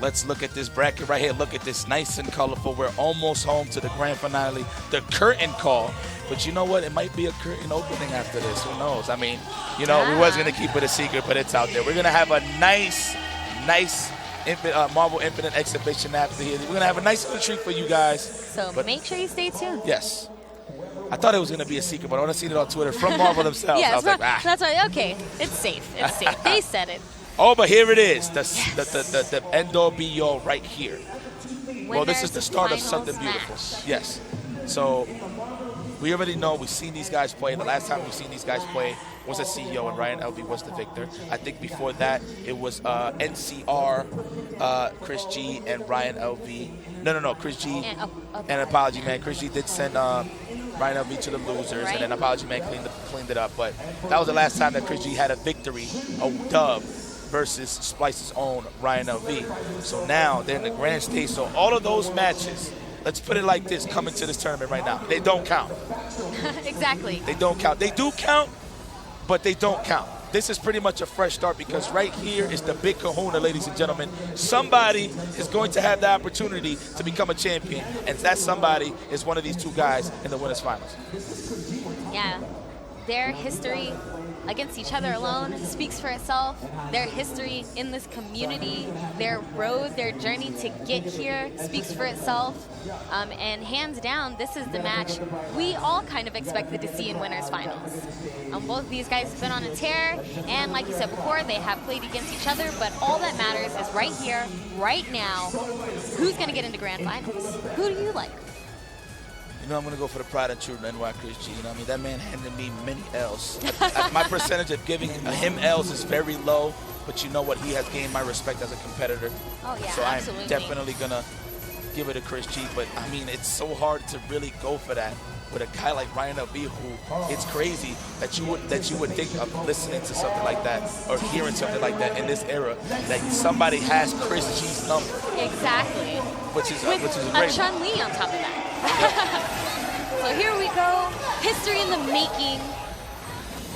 let's look at this bracket right here. Look at this, nice and colorful. We're almost home to the grand finale, the curtain call. But you know what? It might be a curtain opening after this. Who knows? I mean, we was going to keep it a secret, but it's out there. We're going to have a nice Marvel Infinite exhibition after here. We're going to have a nice little treat for you guys. So make sure you stay tuned. Yes. I thought it was going to be a secret, but when I seen it on Twitter from Marvel themselves, I was like, That's right. Okay, it's safe. It's safe. They said it. Oh, but here it is, the end-all be-all right here. Well, this is the start of something beautiful. Yes. So we already know we've seen these guys play. The last time we've seen these guys play was a CEO, and RyanLV was the victor. I think before that it was NYChrisG, and RyanLV. No, ChrisG. And Apology Man. ChrisG did send RyanLV to the losers, and then Apology Man cleaned it up. But that was the last time that ChrisG had a victory, a dub, versus Splyce's own RyanLV. So now they're in the grand stage. So all of those matches, let's put it like this, coming to this tournament right now, they don't count. Exactly. They don't count. They do count, but they don't count. This is pretty much a fresh start because right here is the big kahuna, ladies and gentlemen. Somebody is going to have the opportunity to become a champion, and that somebody is one of these two guys in the winners finals. Yeah, their history against each other alone speaks for itself. Their history in this community, their road, their journey to get here speaks for itself. And hands down, this is the match we all kind of expected to see in winners finals. Both of these guys have been on a tear, and like you said before, they have played against each other, but all that matters is right here, right now, who's going to get into grand finals? Who do you like? I'm going to go for the pride and truth of NYChrisG. That man handed me many L's. My percentage of giving him L's is very low, but you know what? He has gained my respect as a competitor. Oh, yeah, so absolutely. I'm definitely going to give it to ChrisG, but it's so hard to really go for that with a guy like RyanLV, who it's crazy that you would think of listening to something like that or hearing something like that in this era, that somebody has ChrisG's number. Exactly. Which is with a great Chun-Li on top of that. So here we go, history in the making.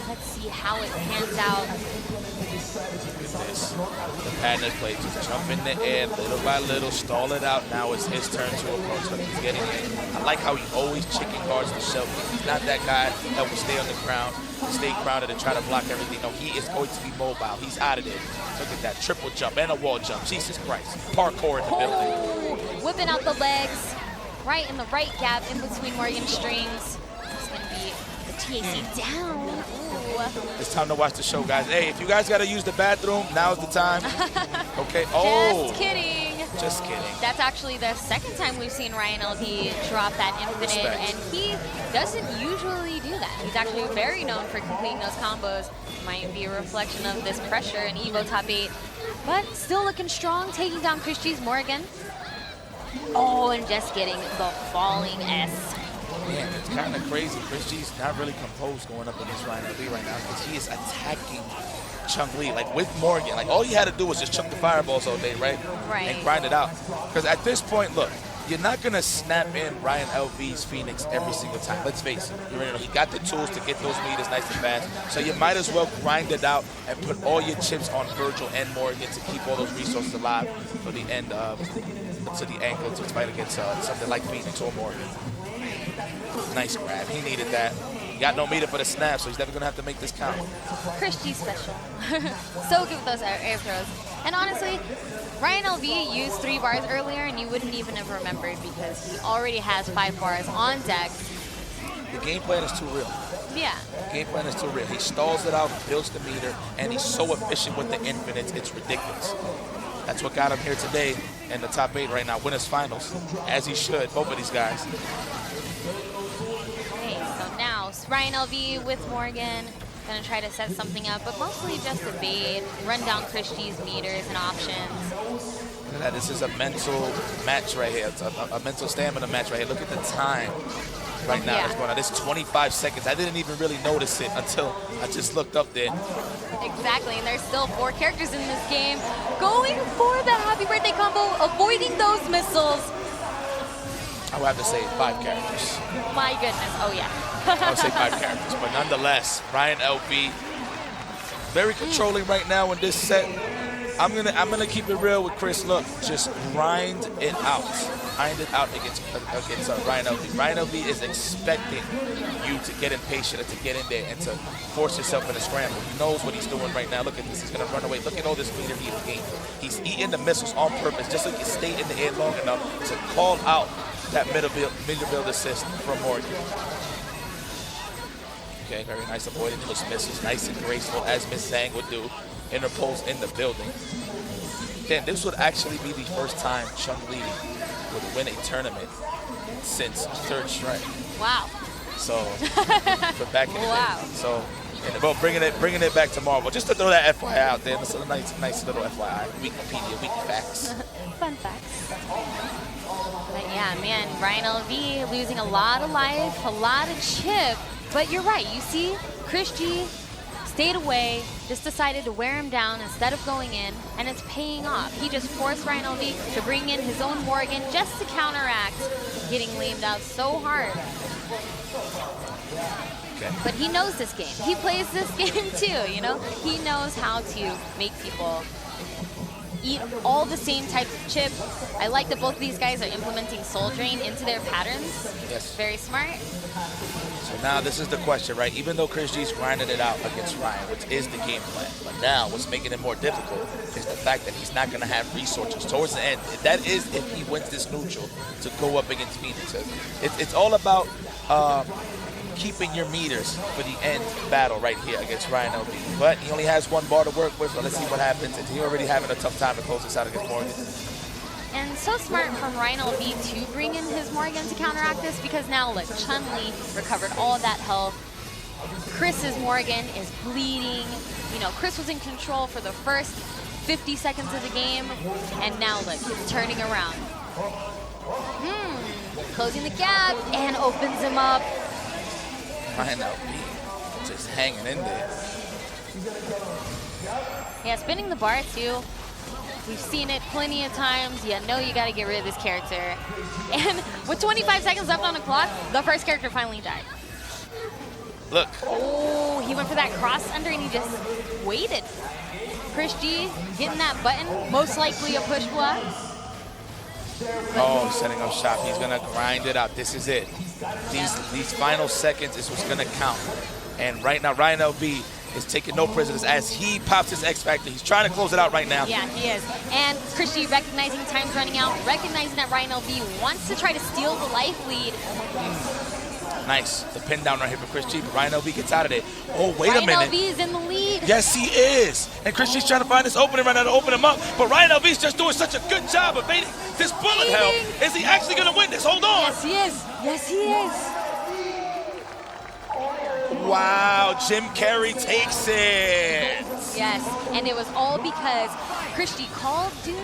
Let's see how it pans out. Look at this. The pattern play, just jump in the air little by little, stall it out. Now it's his turn to approach. Look, he's getting in. I like how he always chicken guards the shelf. He's not that guy that will stay on the ground, stay grounded and try to block everything. No, he is going to be mobile. He's out of there. Look at that, triple jump and a wall jump. Jesus Christ. Parkour in the building. Whipping out the legs, right in the right gap in between Morgan's strings. It's going to be the TAC down. Ooh. It's time to watch the show, guys. Hey, if you guys got to use the bathroom, now's the time. Okay. Oh. Just kidding. Just kidding. That's actually the second time we've seen RyanLV drop that infinite, and he doesn't usually do that. He's actually very known for completing those combos. Might be a reflection of this pressure in EVO top 8, but still looking strong, taking down ChrisG's Morgan. Oh, and just getting the falling S. Man, it's kind of crazy. ChrisG's not really composed going up against RyanLV right now because he is attacking Chun-Li, like with Morgan. Like all he had to do was just chuck the fireballs all day, right? Right. And grind it out. Because at this point, look, you're not going to snap in RyanLV's Phoenix every single time. Let's face it. He got the tools to get those meters nice and fast. So you might as well grind it out and put all your chips on Virgil and Morgan to keep all those resources alive for the end to the ankle to fight against something like Phoenix or Morgan. Nice grab. He needed that. He got no meter for the snap, so he's never going to have to make this count. ChrisG special. So good with those air throws. And honestly, RyanLV used 3 bars earlier, and you wouldn't even have remembered because he already has 5 bars on deck. The game plan is too real. Yeah. The game plan is too real. He stalls it out, builds the meter, and he's so efficient with the infinites, it's ridiculous. That's what got him here today in the top 8 right now, winners finals, as he should, both of these guys. Okay, so now RyanLV with Morgan, gonna try to set something up, but mostly just evade, run down ChrisG's meters and options. Look at that, this is a mental match right here. It's a mental stamina match right here. Look at the time right now that's going on. This is 25 seconds. I didn't even really notice it until I just looked up there. Exactly, and there's still 4 characters in this game going for the happy birthday combo, avoiding those missiles. I would have to say 5 characters. My goodness, oh yeah. I would say 5 characters, but nonetheless, RyanLV very controlling right now in this set. I'm gonna keep it real with Chris. Look, just grind it out. Grind it out against RyanLV. RyanLV is expecting you to get impatient and to get in there and to force yourself in a scramble. He knows what he's doing right now. Look at this. He's gonna run away. Look at all this meter he's gained. He's eating the missiles on purpose, just so he can stay in the air long enough to call out that middle build assist from Morgan. Okay, very nice avoiding those missiles. Nice and graceful, as Miss Zhang would do. Interpose in the building. Again, this would actually be the first time Chun-Li would win a tournament since third strike. Wow. So, but back in the day. So, and well, bringing it back to Marvel. Just to throw that FYI out there. It's a nice little FYI. Wikipedia, wiki facts. Fun facts. But yeah, man, RyanLV losing a lot of life, a lot of chip. But you're right. You see, ChrisG stayed away, just decided to wear him down instead of going in, and it's paying off. He just forced RyanLV to bring in his own Morgan just to counteract getting lamed out so hard. Okay. But he knows this game. He plays this game too, you know? He knows how to make people eat all the same types of chip. I like that both of these guys are implementing Soul Drain into their patterns. Yes. Very smart. So now this is the question, right? Even though ChrisG's grinding it out against Ryan, which is the game plan, but now what's making it more difficult is the fact that he's not going to have resources towards the end. That is if he wins this neutral to go up against Phoenix. It's all about keeping your meters for the end battle right here against RyanLV. But he only has one bar to work with, so let's see what happens. And he's already having a tough time to close this out against Morgan. And so smart from RyanLV to bring in his Morgan to counteract this, because now look, Chun-Li recovered all of that health. Chris's Morgan is bleeding. You know, Chris was in control for the first 50 seconds of the game, and now look, it's turning around. Closing the gap and opens him up. RyanLV just hanging in there. Yeah, spinning the bar too. We've seen it plenty of times. You know you gotta get rid of this character. And with 25 seconds left on the clock, the first character finally died. Look. Oh, he went for that cross under and he just waited. ChrisG getting that button, most likely a push block. Oh, setting up shop. He's gonna grind it out. This is it. These final seconds is what's gonna count. And right now, RyanLV is taking no prisoners as he pops his X Factor. He's trying to close it out right now. Yeah, he is. And ChrisG recognizing time's running out, recognizing that RyanLV wants to try to steal the life lead. Nice. The pin down right here for ChrisG, but RyanLV gets out of there. Oh, wait a minute. RyanLV is in the lead. Yes, he is. And ChrisG's trying to find this opening right now to open him up. But RyanLV's just doing such a good job of baiting this bullet hell. Is he actually going to win this? Hold on. Yes, he is. Yes, he is. Wow, Jim Carrey takes it. Yes, and it was all because ChrisG called Doom.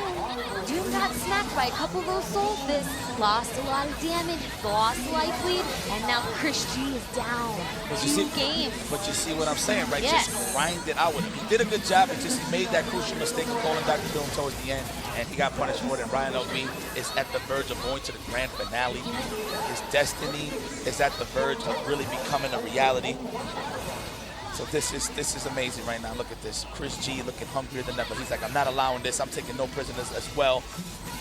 Doom got smacked by a couple of those soul fists, lost a lot of damage, lost life lead, and now ChrisG is down. Two games. But you see what I'm saying, right? Yes. Just grind it out with him. He did a good job, and just made that crucial mistake of calling Dr. Doom towards the end, and he got punished for it. And RyanLV is at the verge of going to the grand finale. His destiny is at the verge of really becoming a reality. So this is amazing right now. Look at this. ChrisG looking hungrier than ever. He's like, I'm not allowing this. I'm taking no prisoners as well.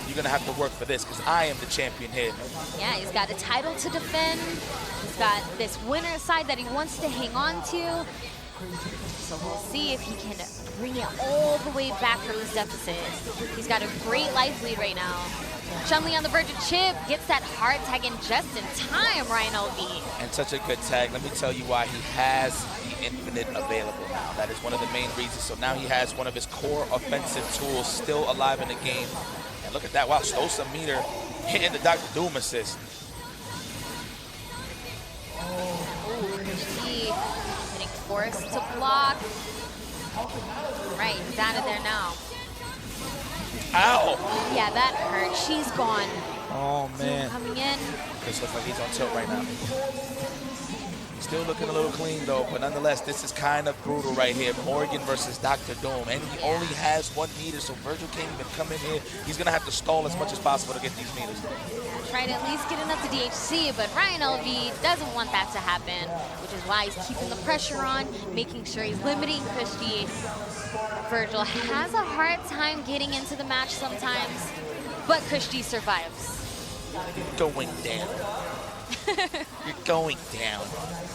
You're going to have to work for this because I am the champion here. Yeah, he's got a title to defend. He's got this winner side that he wants to hang on to. So we'll see if he can bring it all the way back from this deficit. He's got a great life lead right now. Chun-Li on the verge of chip, gets that hard tag in just in time, RyanLV. And such a good tag. Let me tell you why he has the infinite available now. That is one of the main reasons. So now he has one of his core offensive tools still alive in the game. And look at that. Wow, Stosa meter hitting the Dr. Doom assist. Oh, ChrisG getting forced to block. Right, he's out of there now. Ow! Yeah, that hurt. She's gone. Oh, man. Coming in. This looks like he's on tilt right now. Still looking a little clean, though, but nonetheless, this is kind of brutal right here. Morgan versus Dr. Doom, and he only has 1 meter, so Virgil can't even come in here. He's going to have to stall as much as possible to get these meters. Try to at least get enough to DHC, but RyanLV doesn't want that to happen, which is why he's keeping the pressure on, making sure he's limiting ChrisG. Virgil has a hard time getting into the match sometimes, but ChrisG survives. You're going down. You're going down.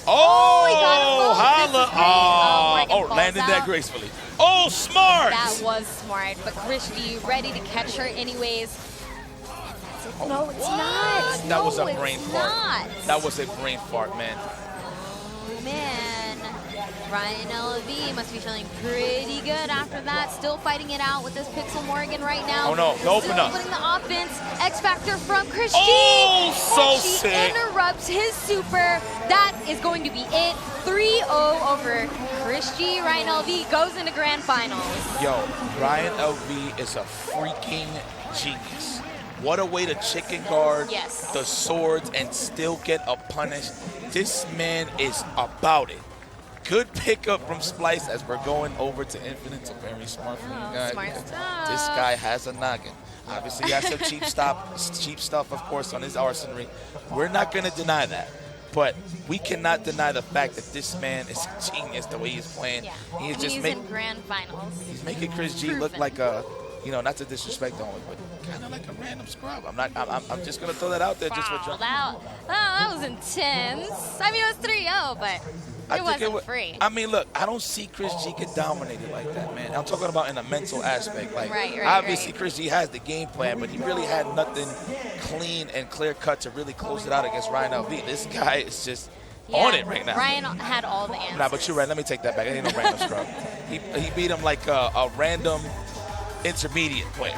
Oh, holla. Oh, landed that gracefully. Oh, smart. That was smart, but ChrisG ready to catch her anyways. No, it's not. That was No, a brain it's fart. not. That was a brain fart, man. Oh, man. RyanLV must be feeling pretty good after that. Still fighting it out with this Pixel Morgan right now. Oh, no. Open up. Still putting the offense. X Factor from ChrisG. Oh, so she sick. Interrupts his super. That is going to be it. 3-0 over ChrisG. RyanLV goes into grand finals. Yo, RyanLV is a freaking genius. What a way to chicken guard the swords and still get a punish. This man is about it. Good pickup from Splyce as we're going over to Infinite. So very smart from you guys. Smart stuff. This guy has a noggin. Obviously, he has some cheap stuff, of course, on his arsenal. We're not going to deny that. But we cannot deny the fact that this man is a genius the way he's playing. Yeah. He is He's just in grand finals. He's making ChrisG look like a, you know, not to disrespect him, but kind of like a random scrub. I'm just gonna throw that out there just for John. That was intense. I mean, it was 3-0, but it wasn't free. I mean, look, I don't see ChrisG get dominated like that, man. I'm talking about in a mental aspect. Like, obviously, ChrisG has the game plan, but he really had nothing clean and clear cut to really close it out against RyanLV. This guy is just on it right now. Ryan had all the answers. Nah, but you're right. Let me take that back. It ain't no random scrub. He beat him like a random intermediate player.